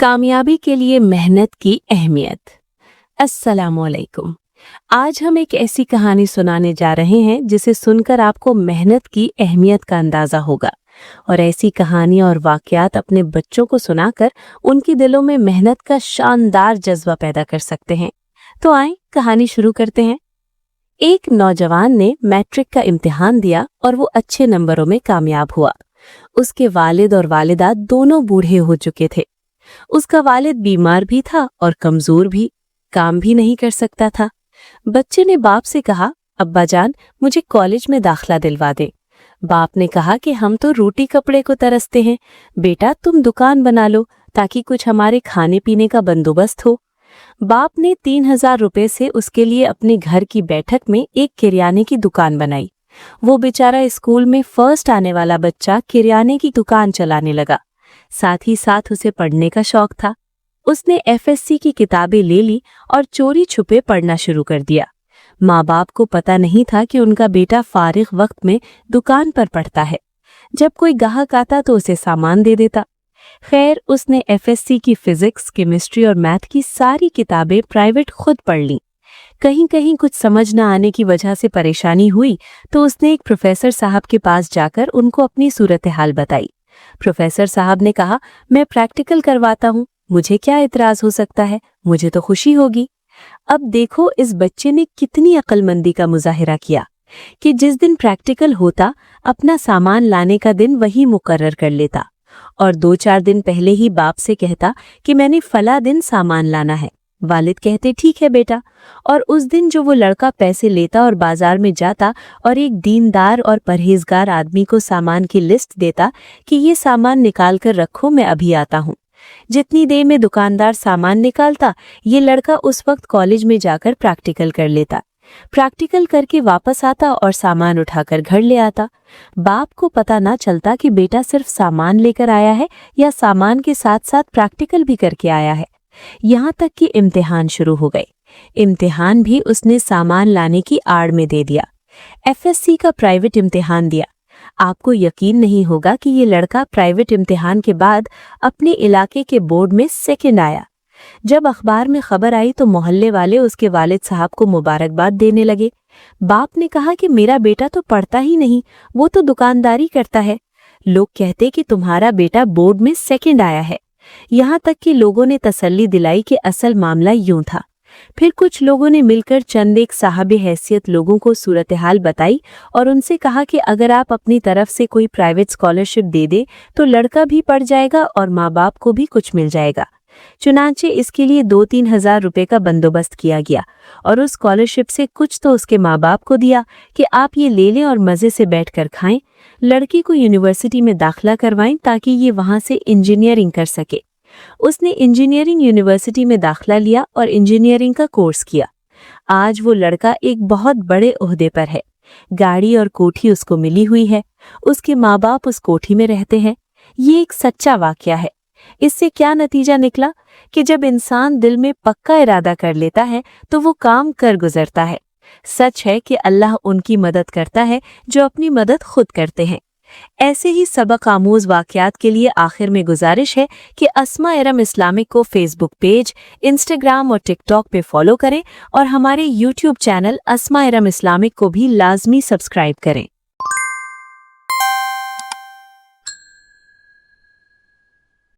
कामयाबी के लिए मेहनत की अहमियत। अस्सलामुअलैकुम। आज हम एक ऐसी कहानी सुनाने जा रहे हैं जिसे सुनकर आपको मेहनत की अहमियत का अंदाजा होगा और ऐसी कहानी और वाकयात अपने बच्चों को सुनाकर उनके दिलों में मेहनत का शानदार जज्बा पैदा कर सकते हैं। तो आए कहानी शुरू करते हैं। एक नौजवान ने मैट्रिक का इम्तिहान दिया और वो अच्छे नंबरों में कामयाब हुआ। उसके वालिद और वालिदा दोनों बूढ़े हो चुके थे। उसका वालिद बीमार भी था और कमजोर भी, काम भी नहीं कर सकता था। बच्चे ने बाप से कहा, अब्बा जान मुझे कॉलेज में दाखिला दिलवा दे। बाप ने कहा कि हम तो रोटी कपड़े को तरसते हैं, बेटा तुम दुकान बना लो ताकि कुछ हमारे खाने पीने का बंदोबस्त हो। बाप ने 3,000 रुपए से उसके लिए अपने घर की बैठक में एक किराने की दुकान बनाई। वो बेचारा स्कूल में फर्स्ट आने वाला बच्चा किराने की दुकान चलाने लगा। साथ ही साथ उसे पढ़ने का शौक था। उसने FSC की किताबें ले ली और चोरी छुपे पढ़ना शुरू कर दिया। माँ बाप को पता नहीं था कि उनका बेटा फारिग वक्त में दुकान पर पढ़ता है। जब कोई ग्राहक आता तो उसे सामान दे देता। खैर उसने FSC की फिजिक्स, केमिस्ट्री और मैथ की सारी किताबें प्राइवेट खुद पढ़ लीं। कहीं कहीं कुछ समझ न आने की वजह से परेशानी हुई तो उसने एक प्रोफेसर साहब के पास जाकर उनको अपनी सूरत हाल बताई। प्रोफेसर साहब ने कहा, मैं प्रैक्टिकल करवाता हूँ, मुझे क्या इतराज हो सकता है, मुझे तो खुशी होगी। अब देखो इस बच्चे ने कितनी अक्लमंदी का मुजाहिरा किया कि जिस दिन प्रैक्टिकल होता अपना सामान लाने का दिन वही मुकर्रर कर लेता और 2-4 दिन पहले ही बाप से कहता कि मैंने फला दिन सामान लाना है। वालिद कहते ठीक है बेटा, और उस दिन जो वो लड़का पैसे लेता और बाजार में जाता और एक दीनदार और परहेजगार आदमी को सामान की लिस्ट देता कि ये सामान निकाल कर रखो, मैं अभी आता हूँ। जितनी देर में दुकानदार सामान निकालता ये लड़का उस वक्त कॉलेज में जाकर प्रैक्टिकल कर लेता। प्रैक्टिकल करके वापस आता और सामान उठाकर घर ले आता। बाप को पता ना चलता कि बेटा सिर्फ सामान लेकर आया है या सामान के साथ साथ प्रैक्टिकल भी करके आया है। यहाँ तक कि इम्तिहान शुरू हो गए। इम्तिहान भी उसने सामान लाने की आड़ में दे दिया। FSC का प्राइवेट इम्तिहान दिया। आपको यकीन नहीं होगा कि ये लड़का प्राइवेट इम्तिहान के बाद अपने इलाके के बोर्ड में सेकंड आया। जब अखबार में खबर आई तो मोहल्ले वाले उसके वालिद साहब को मुबारकबाद देने लगे। बाप ने कहा कि मेरा बेटा तो पढ़ता ही नहीं, वो तो दुकानदारी करता है। लोग कहते कि तुम्हारा बेटा बोर्ड में सेकंड आया है। यहाँ तक कि लोगों ने तसल्ली दिलाई कि असल मामला यूं था। फिर कुछ लोगों ने मिलकर चंद एक साहबे हैसियत लोगों को सूरत हाल बताई और उनसे कहा कि अगर आप अपनी तरफ से कोई प्राइवेट स्कॉलरशिप दे दे तो लड़का भी पढ़ जाएगा और माँ बाप को भी कुछ मिल जाएगा। चुनांचे इसके लिए 2-3 हज़ार रुपए का बंदोबस्त किया गया और उस स्कॉलरशिप से कुछ तो उसके माँ बाप को दिया कि आप ये ले लें और मज़े से बैठकर खाएं। लड़की को यूनिवर्सिटी में दाखिला करवाएं ताकि ये वहाँ से इंजीनियरिंग कर सके। उसने इंजीनियरिंग यूनिवर्सिटी में दाखिला लिया और इंजीनियरिंग का कोर्स किया। आज वो लड़का एक बहुत बड़े ओहदे पर है। गाड़ी और कोठी उसको मिली हुई है। उसके माँ बाप उस कोठी में रहते हैं। ये एक सच्चा वाकया है। इससे क्या नतीजा निकला कि जब इंसान दिल में पक्का इरादा कर लेता है तो वो काम कर गुजरता है। सच है कि अल्लाह उनकी मदद करता है जो अपनी मदद खुद करते हैं। ऐसे ही सबक आमूज वाकयात के लिए आखिर में गुजारिश है कि अस्मा इरम इस्लामिक को फेसबुक पेज, इंस्टाग्राम और टिकटॉक पे फॉलो करें और हमारे यूट्यूब चैनल अस्मा इरम इस्लामिक को भी लाजमी सब्सक्राइब करें।